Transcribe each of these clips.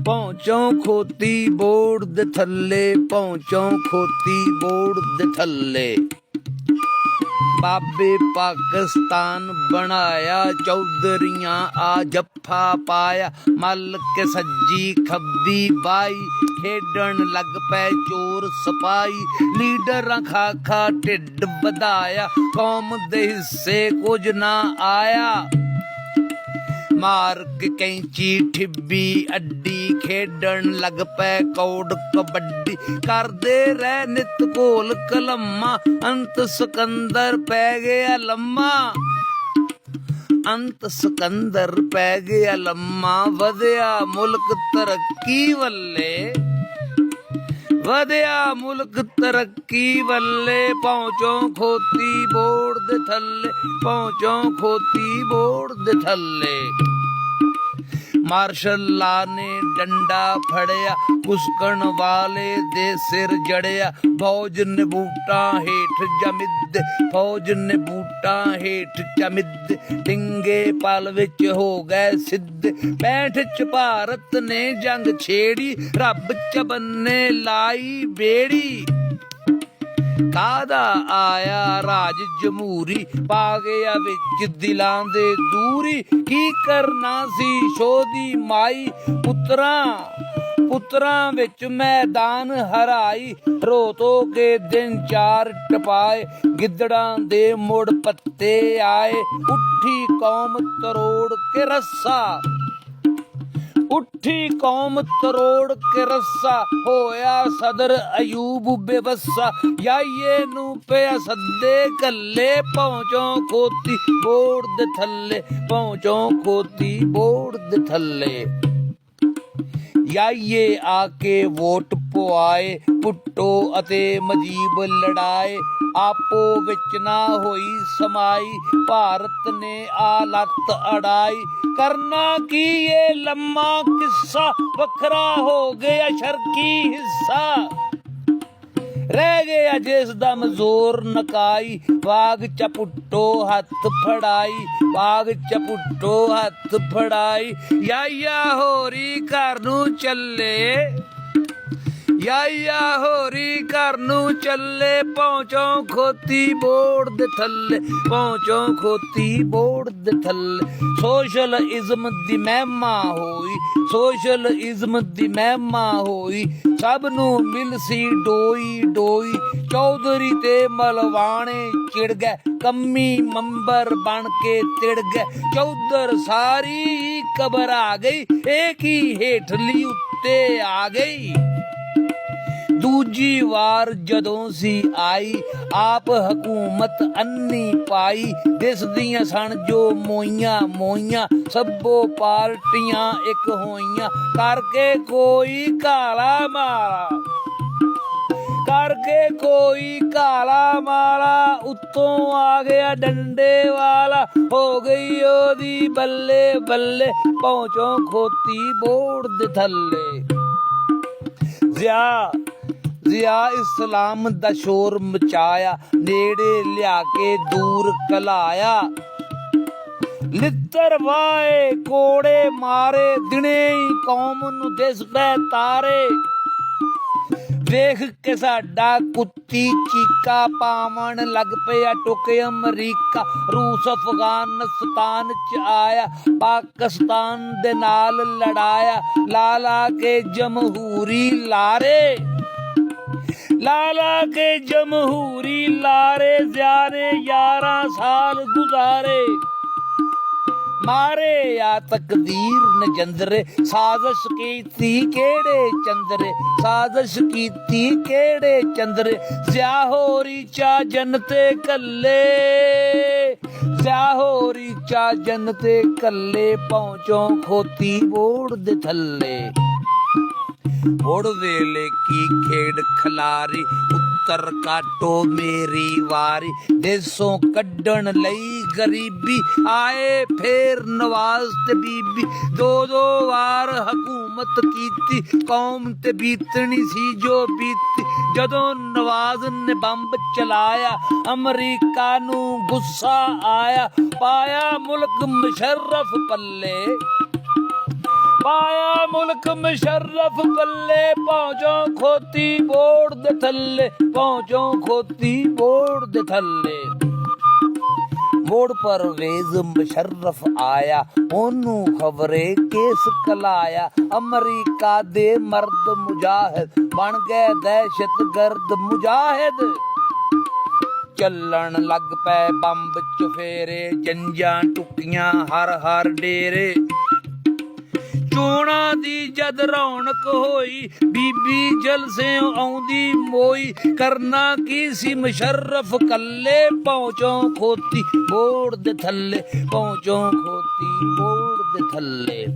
ਪਹੁੰਚੋਂ ਖੋਤੀ board ਦੇ ਥੱਲੇ, ਪਹੁੰਚੋਂ ਖੋਤੀ board ਦੇ ਥੱਲੇ। ਬਾਬੇ ਪਾਕਿਸਤਾਨ ਬਣਾਇਆ, ਚੌਧਰੀਆਂ ਆ ਜੱਫਾ ਪਾਇਆ। ਮੱਲ ਕੇ ਸੱਜੀ ਖੱਬੀ ਬਾਈ, ਖੇਡਣ ਲੱਗ ਪਏ ਚੋਰ ਸਿਪਾਹੀ। ਲੀਡਰਾਂ ਖਾ ਢਿੱਡ ਵਧਾਇਆ, ਕੌਮ ਦੇ ਹਿੱਸੇ ਕੁਝ ਨਾ ਆਇਆ। ਮਾਰ ਕੇ ਕੈਂਚੀ ਠਿੱਬੀ ਅੱਡੀ, ਖੇਡਣ ਲੱਗ ਪਏ ਕੌਡ ਕਬੱਡੀ। ਕਰਦੇ ਰਹਿ ਨਿਤ ਘੋਲ ਕਲਮਾ, ਅੰਤ ਸਿਕੰਦਰ ਪੈ ਗਿਆ ਲੰਮਾ। ਅੰਤ ਸਿਕੰਦਰ ਪੈ ਗਿਆ ਲੰਮਾ, ਵਧਿਆ ਮੁਲਕ ਤਰੱਕੀ ਵੱਲੇ, ਵਧਿਆ ਮੁਲਕ ਤਰੱਕੀ ਵੱਲੇ। ਪਹੁੰਚੋਂ ਖੋਤੀ ਬੋਰਡ ਦੇ ਥੱਲੇ, ਪਹੁੰਚੋਂ ਖੋਤੀ ਬੋਰਡ ਦੇ ਥੱਲੇ। ਮਾਰਸ਼ਲ ਲਾ ਨੇ ਡੰਡਾ ਫੜਿਆ, ਕੁਸਕਣ ਵਾਲੇ ਦੇ ਸਿਰ ਜੜਿਆ। ਫੌਜ ਨੇ ਬੂਟਾਂ ਹੇਠ ਜਮਿੱਦ, ਫੌਜ ਨੇ ਬੂਟਾਂ ਹੇਠ ਜਮਿੱਦ। ਡਿੰਗੇ ਪਲ ਵਿੱਚ ਹੋ ਗਏ ਸਿੱਧ, 65 ਚ ਭਾਰਤ ਨੇ ਜੰਗ ਛੇੜੀ। ਰੱਬ ਚ ਬੰਨੇ ਲਾਈ ਬੇੜੀ। ਕਾਹਦਾ ਆਇਆ ਰਾਜ ਜਮਹੂਰੀ, ਪਾ ਗਿਆ ਵਿੱਚ ਦਿਲਾਂ ਦੇ ਦੂਰੀ। ਕੀ ਕਰਨਾ ਸੀ ਸ਼ੋਦੀ ਮਾਈ, ਪੁੱਤਰਾਂ ਵਿੱਚ ਮੈਦਾਨ ਹਰਾਈ। ਰੋ ਧੋ ਕੇ ਦਿਨ ਚਾਰ ਟਪਾਏ, ਗਿੱਦੜਾਂ ਦੇ ਮੁੜ ਪੱਤੇ ਆਏ। ਉੱਠੀ ਕੌਮ ਤਰੋੜ ਕੇ ਰੱਸਾ, ਉੱਠੀ ਕੌਮ ਤਰੋੜ ਕੇ ਰੱਸਾ। ਹੋਇਆ ਸਦਰ ਅਯੂਬ ਬੇਵੱਸਾ, ਯਾਈਏ ਨੂੰ ਪਿਆ ਸੱਦੇ ਗੱਲੇ। ਪਹੁੰਚੋਂ ਖੋਤੀ ਬੋਰਡ ਦੇ ਥੱਲੇ, ਪਹੁੰਚੋਂ ਖੋਤੀ ਬੋਰਡ ਦੇ ਥੱਲੇ। ਯਾਈਏ ਆ ਕੇ ਵੋਟ ਪਵਾਏ, ਭੁੱਟੋ ਅਤੇ ਮਜੀਬ ਲੜਾਏ। ਆਪੋ ਵਿੱਚ ਨਾ ਹੋਈ ਸਮਾਈ, ਭਾਰਤ ਨੇ ਆ ਲੱਤ ਅੜਾਈ। ਕਰਨਾ ਕੀ ਇਹ ਲੰਮਾ ਕਿੱਸਾ, ਵੱਖਰਾ ਹੋ ਗਿਆ ਸ਼ਰਕੀ ਹਿੱਸਾ। ਰਹਿ ਗਿਆ ਜਿਸ ਦਾ ਮਜ਼ੋਰ ਨਕਾਈ, ਬਾਗ ਚ ਭੁੱਟੋ ਹੱਥ ਫੜਾਈ, ਬਾਗ ਚ ਭੁੱਟੋ ਹੱਥ ਫੜਾਈ। ਯਾਇਆ ਹੋਰੀ ਘਰ ਨੂੰ ਚੱਲੇ, ਯਾਇਆ ਹੋਰੀ ਘਰ ਨੂੰ ਚੱਲੇ। ਪਹੁੰਚੋਂ ਖੋਤੀ ਬੋਰਡ ਦੇ ਥੱਲੇ, ਪਹੁੰਚੋਂ ਖੋਤੀ ਬੋਰਡ ਦੇ ਥੱਲੇ। ਸੋਸ਼ਲਇਜ਼ਮ ਦੀ ਮਹਿਮਾ ਹੋਈ, ਸੋਸ਼ਲਇਜ਼ਮ ਦੀ ਮਹਿਮਾ ਹੋਈ। ਸਭ ਨੂੰ ਮਿਲ ਸੀ ਡੋਈ ਡੋਈ, ਚੌਧਰੀ ਤੇ ਮਲਵਾਣੇ ਚਿੜ ਗਏ। ਕੰਮੀ ਮੰਬਰ ਬਣ ਕੇ ਤਿੜ ਗਏ, ਚੌਧਰ ਸਾਰੀ ਘਬਰਾ ਗਈ। ਇਹ ਕੀ ਹੇਠਲੀ ਉੱਤੇ ਆ ਗਈ। ਦੂਜੀ ਵਾਰ ਜਦੋਂ ਸੀ ਆਈ, ਆਪ ਹਕੂਮਤ ਅੰਨੀ ਪਾਈ। ਦਿਸਦੀਆਂ ਸਨ ਜੋ ਮੋਈਆਂ ਮੋਈਆਂ, ਸਭੋ ਪਾਰਟੀਆਂ ਇੱਕ ਹੋਈਆਂ। ਕਰਕੇ ਕੋਈ ਕਾਲਾ ਮਾਲਾ, ਕਰਕੇ ਕੋਈ ਕਾਲਾ ਮਾਲਾ। ਉੱਤੋਂ ਆ ਗਿਆ ਡੰਡੇ ਵਾਲਾ, ਹੋ ਗਈ ਉਹਦੀ ਬੱਲੇ ਬੱਲੇ। ਪਹੁੰਚੋਂ ਖੋਤੀ ਬੋਰਡ ਦੇ ਥੱਲੇ। ਜ਼ਿਆ ਇਸਲਾਮ ਦਾ ਸ਼ੋਰ ਮਚਾਇਆ, ਨੇੜੇ ਲਿਆ ਕੇ ਦੂਰ ਕਲਾਇਆ। ਲਿੱਤਰ ਵਾਏ ਕੋੜੇ ਮਾਰੇ, ਦਿਨੇ ਹੀ ਕੌਮ ਨੂੰ ਦਿਸ ਪਏ ਤਾਰੇ। ਵੇਖ ਕੇ ਸਾਡਾ ਕੁੱਤੀ ਚੀਕਾ, ਪਾਵਣ ਲੱਗ ਪਿਆ ਟੁੱਕ ਅਮਰੀਕਾ। ਰੂਸ ਅਫਗਾਨਿਸਤਾਨ ਚ ਆਇਆ, ਪਾਕਿਸਤਾਨ ਦੇ ਨਾਲ ਲੜਾਇਆ। ਲਾ ਲਾ ਕੇ ਜਮਹੂਰੀ ਲਾਰੇ, ਲਾ ਲਾ ਕੇ ਜਮਹੂਰੀ ਲਾਰੇ। ਜ਼ਿਆ ਨੇ 11 ਸਾਲ ਗੁਜ਼ਾਰੇ। ਮਾਰੇ ਆ ਤਕਦੀਰ ਨੇ ਜੰਦਰੇ, ਸਾਜ਼ਿਸ਼ ਕੀਤੀ ਕਿਹੜੇ ਚੰਦਰੇ, ਸਾਜ਼ਿਸ਼ ਕੀਤੀ ਕਿਹੜੇ ਚੰਦਰੇ। ਜ਼ਿਆ ਹੋਰੀ ਚਾ ਜਨਤੇ ਕੱਲੇ, ਜ਼ਿਆ ਹੋਰੀ ਚਾ ਜਨਤੇ ਕੱਲੇ। ਪਹੁੰਚੋਂ ਖੋਤੀ ਬੋਰਡ ਦੇ ਥੱਲੇ। ਮੁੜ ਵੇਲੇ ਕੀ ਖੇਡ ਖਿਲਾਰੀ, ਉੱਤਰ ਕਾਟੋ ਮੇਰੀ ਵਾਰੀ। ਦੇਸੋਂ ਕੱਢਣ ਲਈ ਗਰੀਬੀ, ਆਏ ਫੇਰ ਨਵਾਜ਼ ਤੇ ਬੀਬੀ। ਦੋ ਵਾਰ ਹਕੂਮਤ ਕੀਤੀ, ਕੌਮ ਤੇ ਬੀਤਣੀ ਸੀ ਜੋ ਬੀਤੀ। ਜਦੋਂ ਨਵਾਜ਼ ਨੇ ਬੰਬ ਚਲਾਇਆ, ਅਮਰੀਕਾ ਨੂੰ ਗੁੱਸਾ ਆਇਆ। ਪਾਇਆ ਮੁਲਕ ਮੁਸ਼ਰਫ ਪੱਲੇ, ਪਾਇਆ ਮੁਲਕ ਮੁਸ਼ਰਫ ਪੱਲੇ ਪਹੁੰਚੋ ਖੋਤੀ ਬੋੜ ਦੇ ਥੱਲੇ ਪਹੁੰਚੋ ਖੋਤੀ ਬੋੜ ਦੇ ਥੱਲੇ ਮੋੜ ਪਰਵੇਜ਼ ਮੁਸ਼ਰਫ ਆਇਆ ਉਹਨੂੰ ਖਬਰੇ ਕੇਸ ਕਲਾਇਆ ਅਮਰੀਕਾ ਦੇ ਮਰਦ ਮੁਜਾਹਿਦ ਬਣ ਗਏ ਦਹਿਸ਼ਤਗਰਦ ਮੁਜਾਹਿਦ ਚੱਲਣ ਲੱਗ ਪਏ ਬੰਬ ਚੁਫੇਰੇ ਜੰਜਾਂ ਟੁੱਕੀਆਂ ਹਰ ਡੇਰੇ ਚੋਣਾਂ ਦੀ ਜਦ ਰੌਣਕ ਹੋਈ ਬੀਬੀ ਜਲਸਿਓਂ ਆਉਂਦੀ ਮੋਈ ਕਰਨਾ ਕੀ ਸੀ ਮੁਸ਼ਰਫ ਕੱਲੇ ਪਹੁੰਚੋ ਖੋਤੀ ਬੋੜ ਦੇ ਥੱਲੇ ਪਹੁੰਚੋ ਖੋਤੀ ਬੋੜ ਦੇ ਥੱਲੇ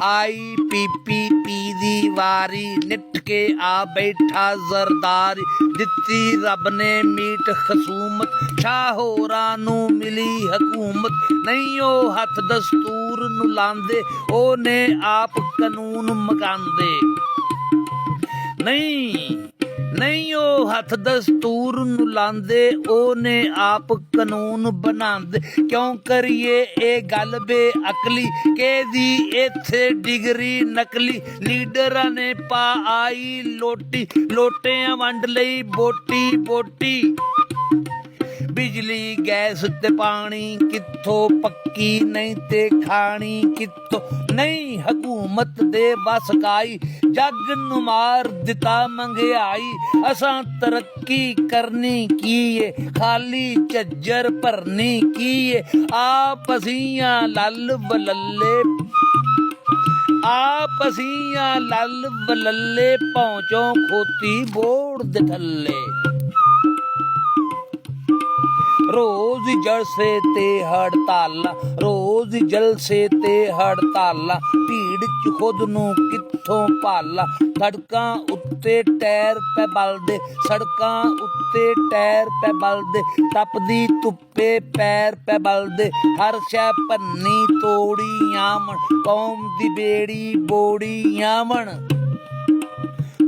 ਆਈ PPP ਦੀ ਵਾਰੀ ਨਿੱਠ ਕੇ ਆ ਬੈਠਾ ਜ਼ਰਦਾਰੀ ਦਿੱਤੀ ਰੱਬ ਨੇ ਮੀਟ ਖਸੂਮਤ ਸ਼ਾਹ ਹੋਰਾਂ ਨੂੰ ਮਿਲੀ ਹਕੂਮਤ ਨਹੀਂ ਉਹ ਹੱਥ ਦਸਤੂਰ ਨੂੰ ਲਾਂਦੇ ਉਹਨੇ ਆਪ ਕਾਨੂੰਨ ਮਕਾਂਦੇ ਨਹੀਂ ਉਹ ਹੱਥ ਦਸਤੂਰ ਨੂੰ ਲਾਂਦੇ ਉਹਨੇ ਆਪ ਕਾਨੂੰਨ ਬਣਾਉਂਦੇ ਕਿਉਂ ਕਰੀਏ ਇਹ ਗੱਲ ਬੇਅਕਲੀ ਕਿਹਦੀ ਇੱਥੇ ਡਿਗਰੀ ਨਕਲੀ ਲੀਡਰਾਂ ਨੇ ਪਾ ਆਈ ਲੋਟੀ ਲੋਟਿਆਂ ਵੰਡ ਲਈ ਬੋਟੀ ਬਿਜਲੀ ਗੈਸ ਤੇ ਪਾਣੀ ਕਿੱਥੋਂ ਪੱਕੀ ਨਹੀਂ ਤੇ ਖਾਣੀ ਕਿੱਥੋਂ ਨਹੀਂ ਹਕੂਮਤ ਦੇ ਵਸ ਕਾਈ ਜੱਗ ਨੂੰ ਮਾਰ ਦਿੱਤਾ ਮੰਗਿਆਈ ਅਸਾਂ ਤਰੱਕੀ ਕਰਨੀ ਕੀ ਏ ਖਾਲੀ ਝੱਜਰ ਭਰਨੀ ਕੀ ਏ ਆਪ ਅਸੀਂ ਲੱਲ ਬਲੱਲੇ ਪਹੁੰਚੋ ਖੋਤੀ ਬੋੜ ਦੇ ਥੱਲੇ ਰੋਜ਼ ਜਲਸੇ ਤੇ ਹੜਤਾਲਾਂ ਭੀੜ ਚ ਖੁਦ ਨੂੰ ਕਿੱਥੋਂ ਭਾਲਾ ਸੜਕਾਂ ਉੱਤੇ ਟਾਇਰ ਪੈ ਬਲਦੇ ਤਪਦੀ ਧੁੱਪੇ ਪੈਰ ਪੈ ਬਲਦੇ ਹਰ ਸ਼ੈ ਭੰਨੀ ਤੋੜੀ ਆਮਣ ਕੌਮ ਦੀ ਬੇੜੀ ਬੋੜੀ ਆਮਣ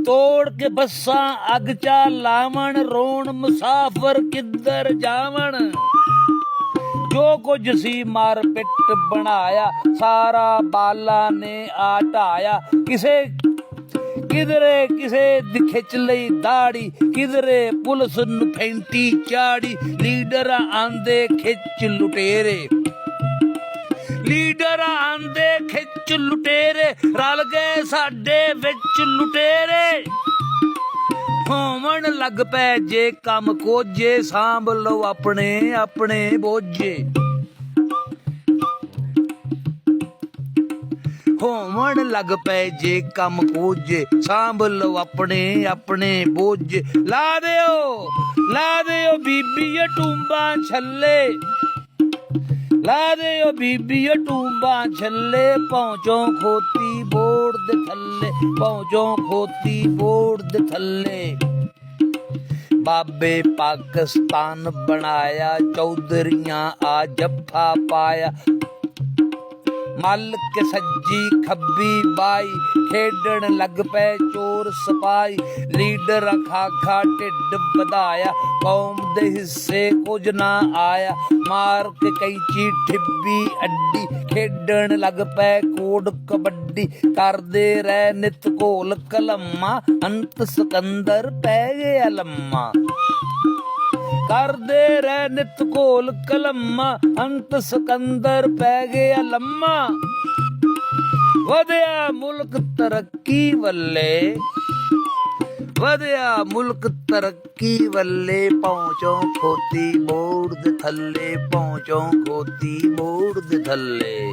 ਤੋੜ ਕੇ ਬੱਸਾਂ ਅੱਗ ਚਾ ਲਾਵਣ ਰੋਣ ਮੁਸਾਫਰ ਕਿੱਧਰ ਜਾਵਣ ਜੋ ਕੁਝ ਸੀ ਮਾਰ ਪਿੱਟ ਬਣਾਇਆ ਸਾਰਾ ਬਾਲਾ ਨੇ ਆ ਢਾਇਆ ਕਿਧਰੇ ਕਿਸੇ ਦੀ ਖਿੱਚ ਲਈ ਦਾੜੀ ਕਿਧਰੇ ਪੁਲਿਸ ਨੂੰ ਫੈਂਟੀ ਚਾੜੀ ਲੀਡਰ ਆਂਦੇ ਖਿੱਚ ਲੁਟੇਰੇ ਰਲ ਗਏ ਸਾਡੇ ਵਿੱਚ ਲੁਟੇਰੇ ਹੋਵਣ ਲੱਗ ਪੈ ਜੇ ਕੰਮ ਕੋਝੇ ਸਾਂਭ ਲਓ ਆਪਣੇ ਬੋਝੇ ਹੋਵਣ ਲੱਗ ਪੈ ਜੇ ਕੰਮ ਕੋਝੇ ਸਾਂਭ ਲਓ ਆਪਣੇ ਬੋਝੇ ਲਾ ਦਿਓ ਬੀਬੀ ਟੂੰਬਾਂ ਛੱਲੇ ਲਾ ਦਿਓ ਬੀਬੀ ਟੂੰਬਾਂ ਛੱਲੇ ਪਹੁੰਚੋ ਖੋਤੀ ਬੋੜ ਦੇ ਥੱਲੇ ਪਹੁੰਚੋ ਖੋਤੀ ਬੋੜ ਦੇ ਥੱਲੇ ਬਾਬੇ ਪਾਕਿਸਤਾਨ ਬਣਾਇਆ ਚੌਧਰੀਆਂ ਆ ਜੱਫਾ ਪਾਇਆ ਮੱਲ ਕੇ ਸੱਜੀ ਖੱਬੀ ਬਾਈ ਖੇਡਣ ਲੱਗ ਪਏ ਚੋਰ ਸਿਪਾਹੀ ਲੀਡਰ ਖਾਖਾ ਢਿੱਡ ਵਧਾਇਆ ਕੌਮ ਦੇ ਹਿੱਸੇ ਕੁਝ ਨਾ ਆਇਆ ਮਾਰ ਕੇ ਕੈਂਚੀ ਠਿੱਬੀ ਅੱਡੀ ਖੇਡਣ ਲੱਗ ਪਏ ਕੋਡ ਕਬੱਡੀ ਕਰਦੇ ਰਹਿ ਨਿਤ ਘੋਲ ਕਲਮਾ ਅੰਤ ਸਿਕੰਦਰ ਪੈ ਗਿਆ ਲੰਮਾ ਕਰਦੇ ਰਹਿ ਨਿਤ ਘੋਲ ਕਲਮਾ ਅੰਤ ਸਿਕੰਦਰ ਪੈ ਗਿਆ ਲੰਮਾ ਵਧਿਆ ਮੁਲਕ ਤਰੱਕੀ ਵੱਲੇ ਪਹੁੰਚੋ ਖੋਤੀ ਬੋੜ ਦੇ ਥੱਲੇ ਪਹੁੰਚੋ ਖੋਤੀ ਬੋੜ ਦੇ ਥੱਲੇ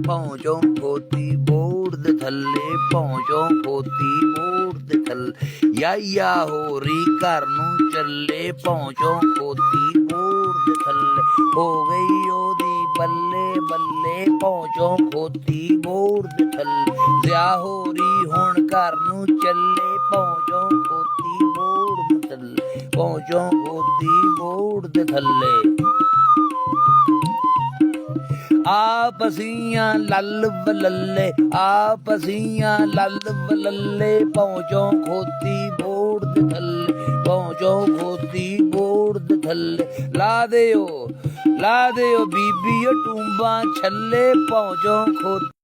ਪਹੁੰਚੋ ਖੋਤੀ ਬੋੜ ਦੇ ਥੱਲੇ ਪਹੁੰਚੋ ਖੋਤੀ ਬੋੜ ਦੇ ਥੱਲੇ ਯਾ ਹੋਰੀ ਘਰ ਨੂੰ ਚੱਲੇ ਪਹੁੰਚੋ ਖੋਤੀ ਬੋੜ ਦੇ ਥੱਲੇ ਹੋ ਗਈ ਉਹਦੀ ਬੱਲੇ ਪਹੁੰਚੋ ਖੋਤੀ ਬੋੜ ਦੇ ਥੱਲੇ ਵਿਆ ਹੋਰੀ ਹੁਣ ਘਰ ਨੂੰ ਚੱਲੇ ਪਹੁੰਚੋ ਖੋਤੀ ਬੋੜ ਦੇ ਥੱਲੇ ਪਹੁੰਚੋ ਖੋਤੀ ਬੋੜ ਦੇ ਥੱਲੇ ਆਪ ਅਸੀਂ ਲੱਲ ਬਲੱਲੇ ਪਹੁੰਚੋ ਖੋਤੀ ਬੋੜ ਦੇ ਥੱਲੇ ਪਹੁੰਚੋ ਖੋਤੀ ਬੋੜ ਦੇ ਥੱਲੇ ਥੱਲੇ ਲਾ ਦਿਓ ਬੀਬੀਓ ਟੂੰਬਾਂ ਛੱਲੇ ਪਹੁੰਚੋ ਖੁਦ